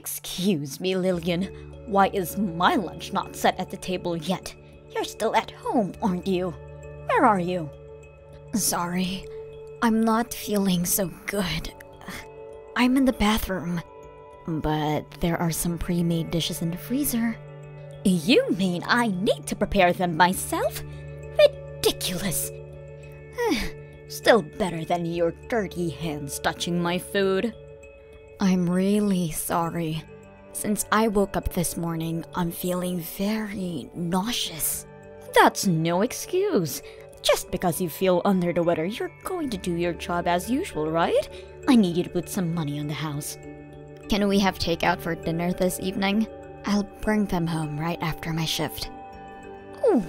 Excuse me, Lillian. Why is my lunch not set at the table yet? You're still at home, aren't you? Where are you? Sorry, I'm not feeling so good. I'm in the bathroom, but there are some pre-made dishes in the freezer. You mean I need to prepare them myself? Ridiculous! Still better than your dirty hands touching my food. I'm really sorry. Since I woke up this morning, I'm feeling very nauseous. That's no excuse. Just because you feel under the weather, you're going to do your job as usual, right? I need you to put some money on the house. Can we have takeout for dinner this evening? I'll bring them home right after my shift.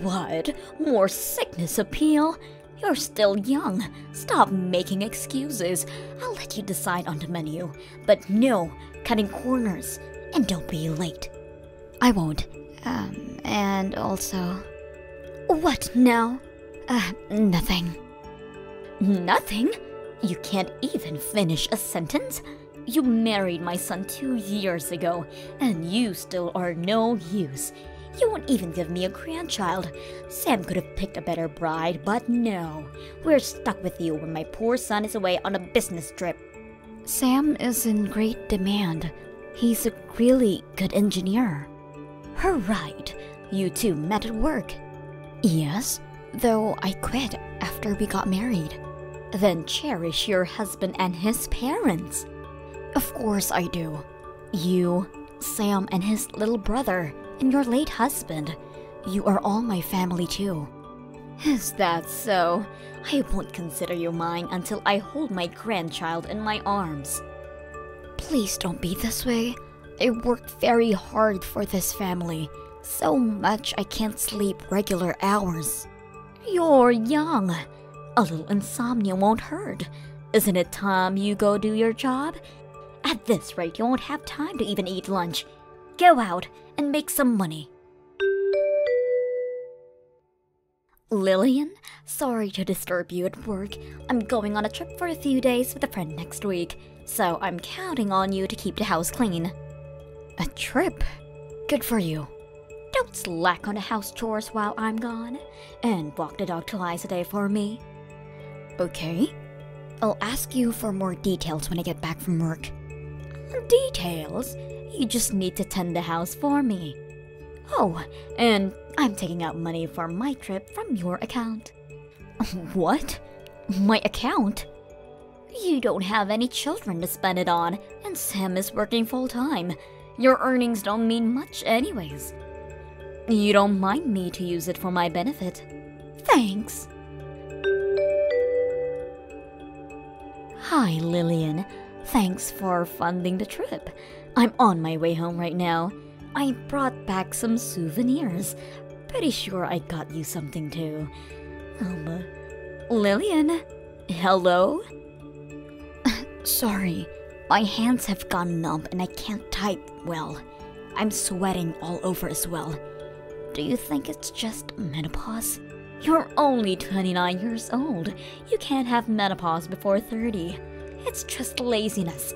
What? More sickness appeal? You're still young. Stop making excuses. I'll let you decide on the menu. But no, cutting corners. And don't be late. I won't. And also... What now? Nothing. Nothing? You can't even finish a sentence? You married my son 2 years ago, and you still are no use. You won't even give me a grandchild. Sam could have picked a better bride, but no. We're stuck with you when my poor son is away on a business trip. Sam is in great demand. He's a really good engineer. Right. You two met at work. Yes, though I quit after we got married. Then cherish your husband and his parents. Of course I do. You, Sam and his little brother, and your late husband. You are all my family too. Is that so? I won't consider you mine until I hold my grandchild in my arms. Please don't be this way. I worked very hard for this family. So much I can't sleep regular hours. You're young. A little insomnia won't hurt. Isn't it time you go do your job? At this rate, you won't have time to even eat lunch. Go out and make some money. Lillian, sorry to disturb you at work. I'm going on a trip for a few days with a friend next week, so I'm counting on you to keep the house clean. A trip? Good for you. Don't slack on the house chores while I'm gone, and walk the dog twice a day for me. Okay. I'll ask you for more details when I get back from work. Details? You just need to tend the house for me. Oh, and I'm taking out money for my trip from your account. What? My account? You don't have any children to spend it on, and Sam is working full-time. Your earnings don't mean much anyways. You don't mind me to use it for my benefit. Thanks. Hi, Lillian. Thanks for funding the trip. I'm on my way home right now. I brought back some souvenirs. Pretty sure I got you something too. Lillian? Hello? Sorry, my hands have gone numb and I can't type well. I'm sweating all over as well. Do you think it's just menopause? You're only 29 years old. You can't have menopause before 30. It's just laziness.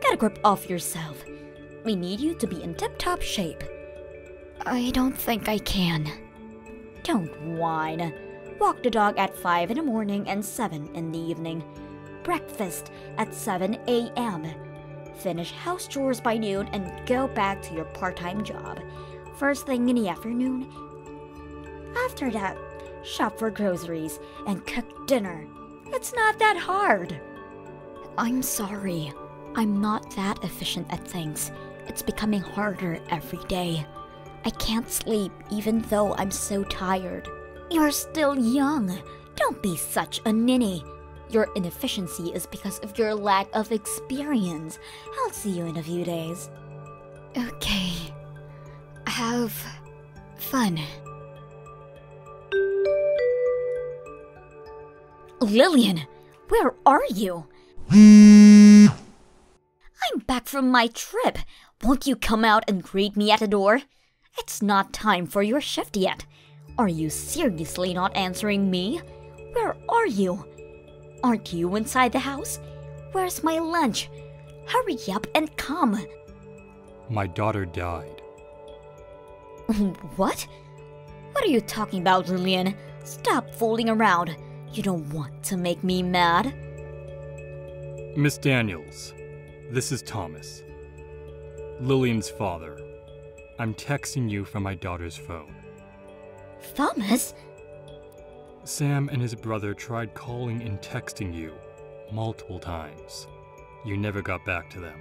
Get a grip off yourself. We need you to be in tip-top shape. I don't think I can. Don't whine. Walk the dog at 5 in the morning and 7 in the evening. Breakfast at 7 a.m. Finish house chores by noon and go back to your part-time job. First thing in the afternoon. After that, shop for groceries and cook dinner. It's not that hard. I'm sorry. I'm not that efficient at things. It's becoming harder every day. I can't sleep even though I'm so tired. You're still young. Don't be such a ninny. Your inefficiency is because of your lack of experience. I'll see you in a few days. Okay. Have fun. Lillian, where are you? I'm back from my trip. Won't you come out and greet me at the door? It's not time for your shift yet. Are you seriously not answering me? Where are you? Aren't you inside the house? Where's my lunch? Hurry up and come. My daughter died. What? What are you talking about, Lillian? Stop fooling around. You don't want to make me mad. Miss Daniels, this is Thomas, Lillian's father. I'm texting you from my daughter's phone. Thomas? Sam and his brother tried calling and texting you multiple times. You never got back to them.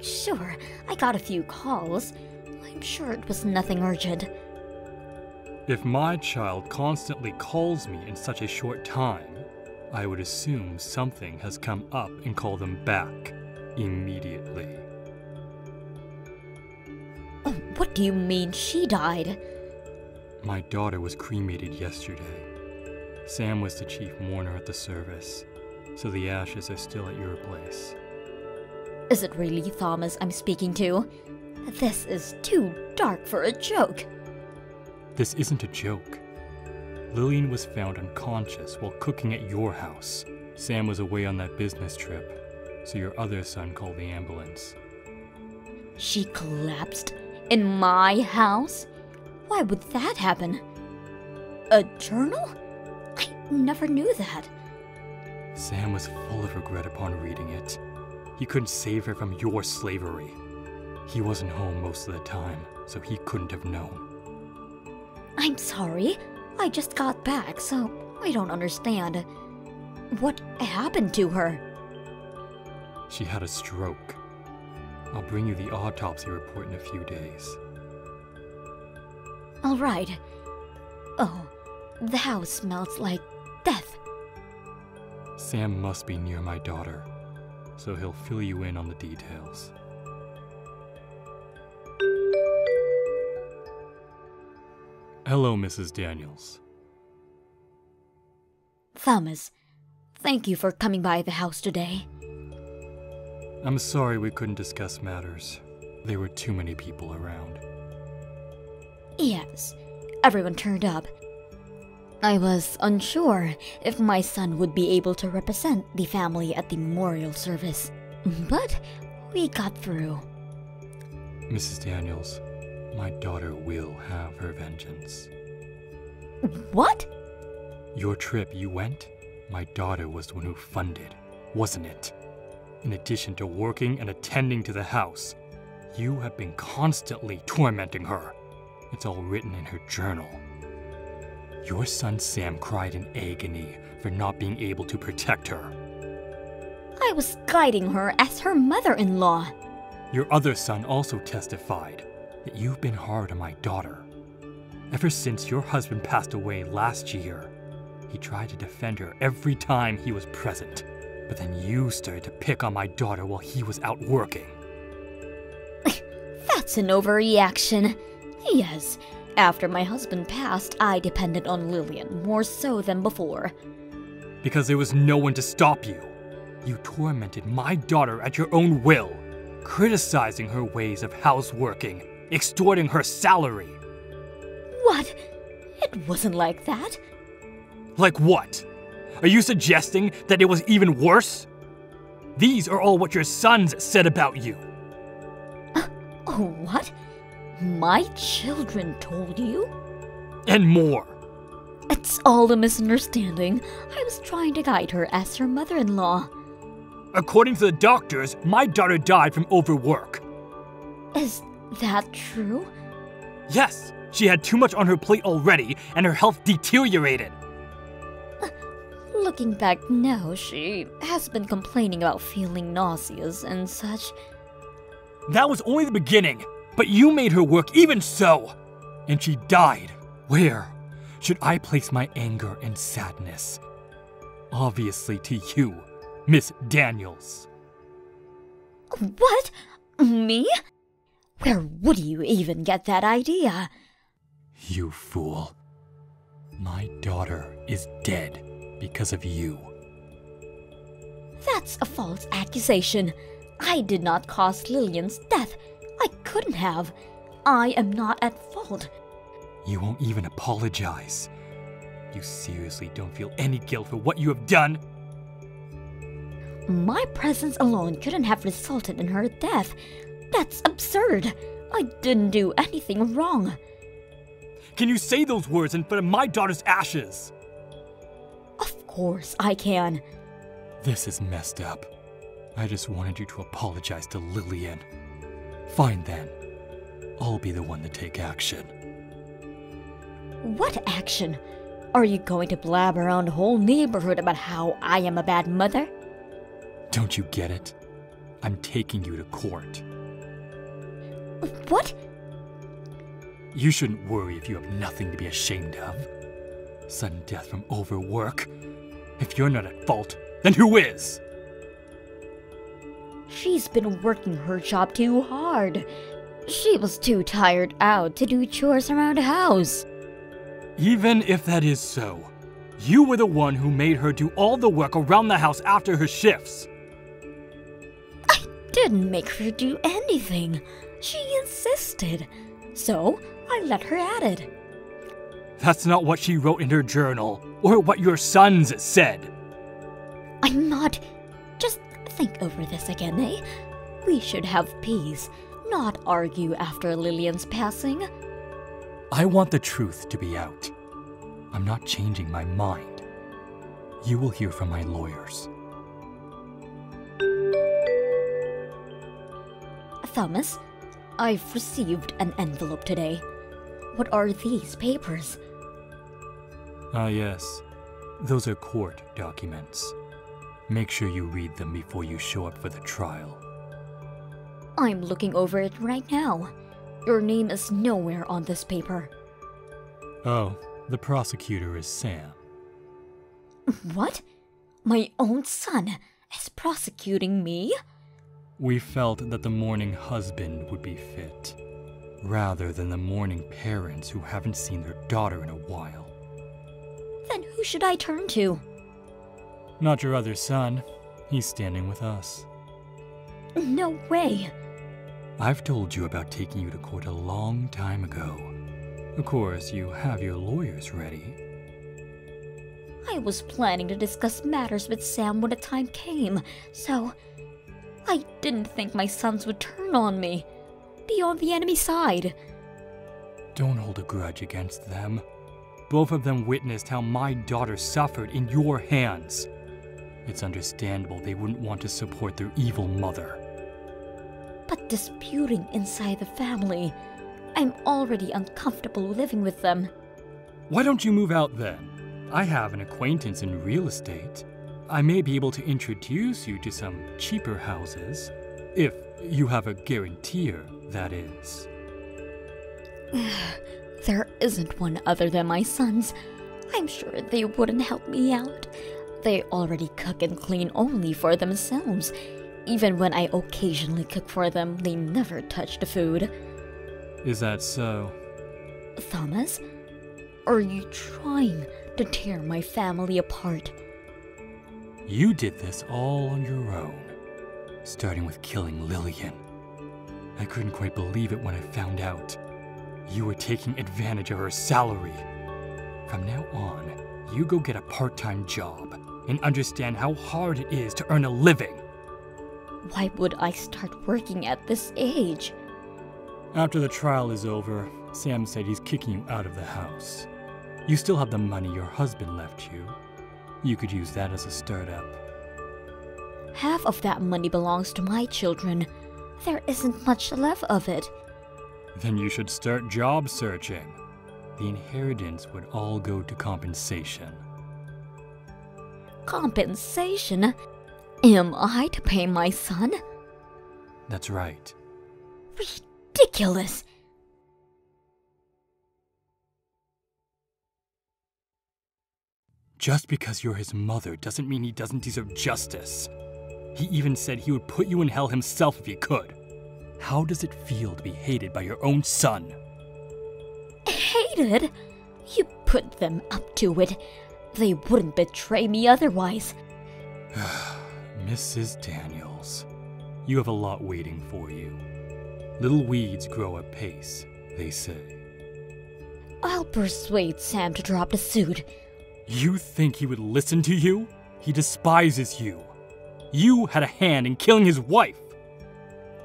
Sure, I got a few calls. I'm sure it was nothing urgent. If my child constantly calls me in such a short time, I would assume something has come up and call them back immediately. Oh, what do you mean she died? My daughter was cremated yesterday. Sam was the chief mourner at the service, so the ashes are still at your place. Is it really Thomas I'm speaking to? This is too dark for a joke. This isn't a joke. Lillian was found unconscious while cooking at your house. Sam was away on that business trip, so your other son called the ambulance. She collapsed in my house? Why would that happen? A journal? I never knew that. Sam was full of regret upon reading it. He couldn't save her from your slavery. He wasn't home most of the time, so he couldn't have known. I'm sorry. I just got back, so I don't understand. What happened to her? She had a stroke. I'll bring you the autopsy report in a few days. All right. Oh, the house smells like death. Sam must be near my daughter, so he'll fill you in on the details. Hello, Mrs. Daniels. Thomas, thank you for coming by the house today. I'm sorry we couldn't discuss matters. There were too many people around. Yes, everyone turned up. I was unsure if my son would be able to represent the family at the memorial service, but we got through. Mrs. Daniels, my daughter will have her vengeance. What? Your trip you went, my daughter was the one who funded, wasn't it? In addition to working and attending to the house, you have been constantly tormenting her. It's all written in her journal. Your son Sam cried in agony for not being able to protect her. I was guiding her as her mother-in-law. Your other son also testified that you've been hard on my daughter. Ever since your husband passed away last year, he tried to defend her every time he was present. But then you started to pick on my daughter while he was out working. That's an overreaction. Yes, after my husband passed, I depended on Lillian more so than before. Because there was no one to stop you. You tormented my daughter at your own will, criticizing her ways of houseworking, extorting her salary. What? It wasn't like that. Like what? Are you suggesting that it was even worse? These are all what your sons said about you. Oh, what? My children told you? And more. It's all a misunderstanding. I was trying to guide her as her mother-in-law. According to the doctors, my daughter died from overwork. Is that true? Yes, she had too much on her plate already, and her health deteriorated. Looking back now, she has been complaining about feeling nauseous and such. That was only the beginning, but you made her work even so. And she died. Where should I place my anger and sadness? Obviously to you, Miss Daniels. What? Me? Where would you even get that idea? You fool. My daughter is dead because of you. That's a false accusation. I did not cause Lillian's death. I couldn't have. I am not at fault. You won't even apologize. You seriously don't feel any guilt for what you have done? My presence alone couldn't have resulted in her death. That's absurd. I didn't do anything wrong. Can you say those words in front of my daughter's ashes? Of course I can. This is messed up. I just wanted you to apologize to Lillian. Fine then. I'll be the one to take action. What action? Are you going to blab around the whole neighborhood about how I am a bad mother? Don't you get it? I'm taking you to court. What? You shouldn't worry if you have nothing to be ashamed of. Sudden death from overwork. If you're not at fault, then who is? She's been working her job too hard. She was too tired out to do chores around the house. Even if that is so, you were the one who made her do all the work around the house after her shifts. I didn't make her do anything. She insisted. So I let her at it. That's not what she wrote in her journal, or what your sons said. I'm not. Just think over this again, eh? We should have peace, not argue after Lillian's passing. I want the truth to be out. I'm not changing my mind. You will hear from my lawyers. Thomas, I've received an envelope today. What are these papers? Yes. Those are court documents. Make sure you read them before you show up for the trial. I'm looking over it right now. Your name is nowhere on this paper. Oh, the prosecutor is Sam. What? My own son is prosecuting me? We felt that the mourning husband would be fit, rather than the mourning parents who haven't seen their daughter in a while. Then who should I turn to? Not your other son. He's standing with us. No way. I've told you about taking you to court a long time ago. Of course, you have your lawyers ready. I was planning to discuss matters with Sam when the time came, so I didn't think my sons would turn on me, be on the enemy side. Don't hold a grudge against them. Both of them witnessed how my daughter suffered in your hands. It's understandable they wouldn't want to support their evil mother. But disputing inside the family, I'm already uncomfortable living with them. Why don't you move out then? I have an acquaintance in real estate. I may be able to introduce you to some cheaper houses. If you have a guarantor, that is. There isn't one other than my sons. I'm sure they wouldn't help me out. They already cook and clean only for themselves. Even when I occasionally cook for them, they never touch the food. Is that so? Thomas, are you trying to tear my family apart? You did this all on your own, starting with killing Lillian. I couldn't quite believe it when I found out. You were taking advantage of her salary. From now on, you go get a part-time job and understand how hard it is to earn a living. Why would I start working at this age? After the trial is over, Sam said he's kicking you out of the house. You still have the money your husband left you. You could use that as a startup. Half of that money belongs to my children. There isn't much left of it. Then you should start job searching. The inheritance would all go to compensation. Compensation? Am I to pay my son? That's right. Ridiculous! Just because you're his mother doesn't mean he doesn't deserve justice. He even said he would put you in hell himself if he could. How does it feel to be hated by your own son? Hated? You put them up to it. They wouldn't betray me otherwise. Mrs. Daniels, you have a lot waiting for you. Little weeds grow apace, they say. I'll persuade Sam to drop the suit. You think he would listen to you? He despises you. You had a hand in killing his wife.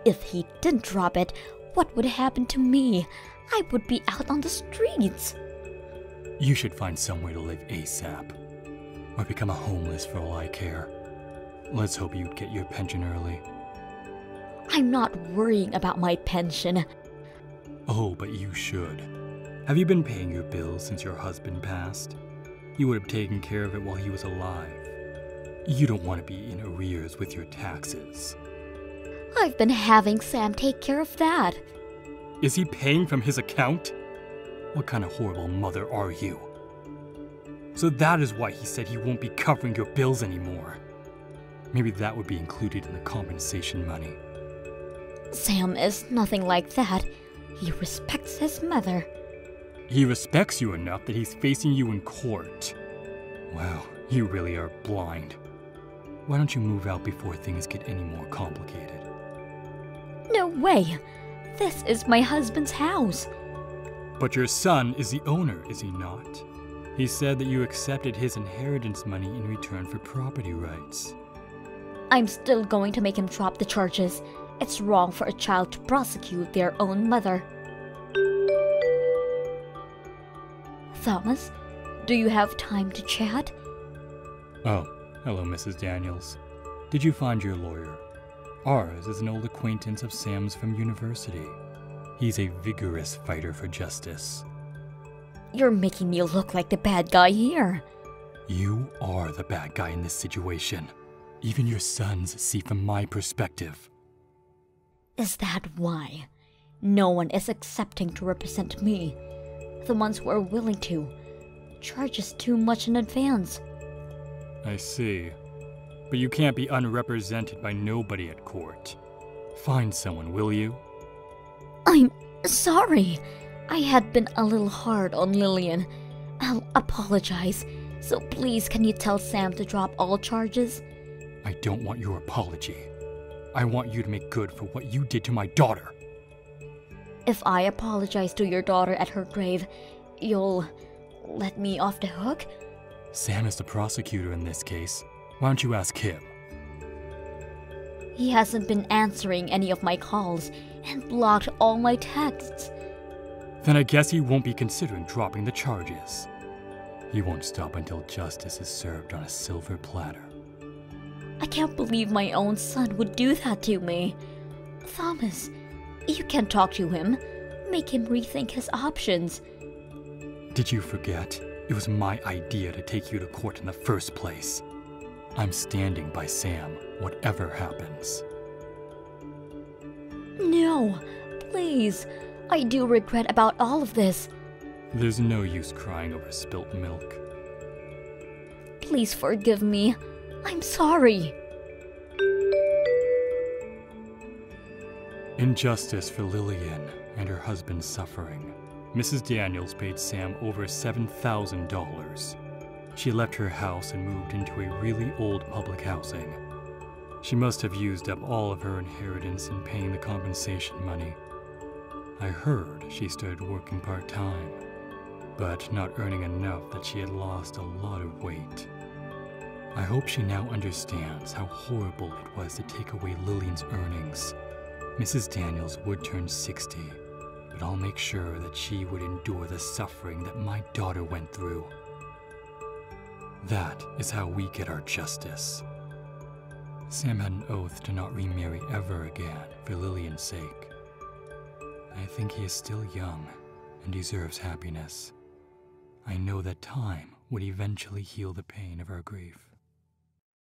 If he didn't drop it, what would happen to me? I would be out on the streets. You should find somewhere to live ASAP, or become a homeless for all I care. Let's hope you'd get your pension early. I'm not worrying about my pension. Oh, but you should. Have you been paying your bills since your husband passed? You would have taken care of it while he was alive. You don't want to be in arrears with your taxes. I've been having Sam take care of that. Is he paying from his account? What kind of horrible mother are you? So that is why he said he won't be covering your bills anymore. Maybe that would be included in the compensation money. Sam is nothing like that. He respects his mother. He respects you enough that he's facing you in court. Wow, you really are blind. Why don't you move out before things get any more complicated? No way! This is my husband's house. But your son is the owner, is he not? He said that you accepted his inheritance money in return for property rights. I'm still going to make him drop the charges. It's wrong for a child to prosecute their own mother. Thomas, do you have time to chat? Oh, hello, Mrs. Daniels. Did you find your lawyer? Ours is an old acquaintance of Sam's from university. He's a vigorous fighter for justice. You're making me look like the bad guy here. You are the bad guy in this situation. Even your sons see from my perspective. Is that why? No one is accepting to represent me. The ones who are willing to charge us too much in advance. I see. But you can't be unrepresented by nobody at court. Find someone, will you? I'm sorry. I had been a little hard on Lillian. I'll apologize. So please, can you tell Sam to drop all charges? I don't want your apology. I want you to make good for what you did to my daughter. If I apologize to your daughter at her grave, you'll let me off the hook? Sam is the prosecutor in this case. Why don't you ask him? He hasn't been answering any of my calls and blocked all my texts. Then I guess he won't be considering dropping the charges. He won't stop until justice is served on a silver platter. I can't believe my own son would do that to me. Thomas, you can talk to him. Make him rethink his options. Did you forget? It was my idea to take you to court in the first place. I'm standing by Sam, whatever happens. No, please. I do regret about all of this. There's no use crying over spilt milk. Please forgive me. I'm sorry. In justice for Lillian and her husband's suffering, Mrs. Daniels paid Sam over $7,000. She left her house and moved into a really old public housing. She must have used up all of her inheritance in paying the compensation money. I heard she started working part-time, but not earning enough that she had lost a lot of weight. I hope she now understands how horrible it was to take away Lillian's earnings. Mrs. Daniels would turn 60, but I'll make sure that she would endure the suffering that my daughter went through. That is how we get our justice. Sam had an oath to not remarry ever again for Lillian's sake. I think he is still young and deserves happiness. I know that time would eventually heal the pain of our grief.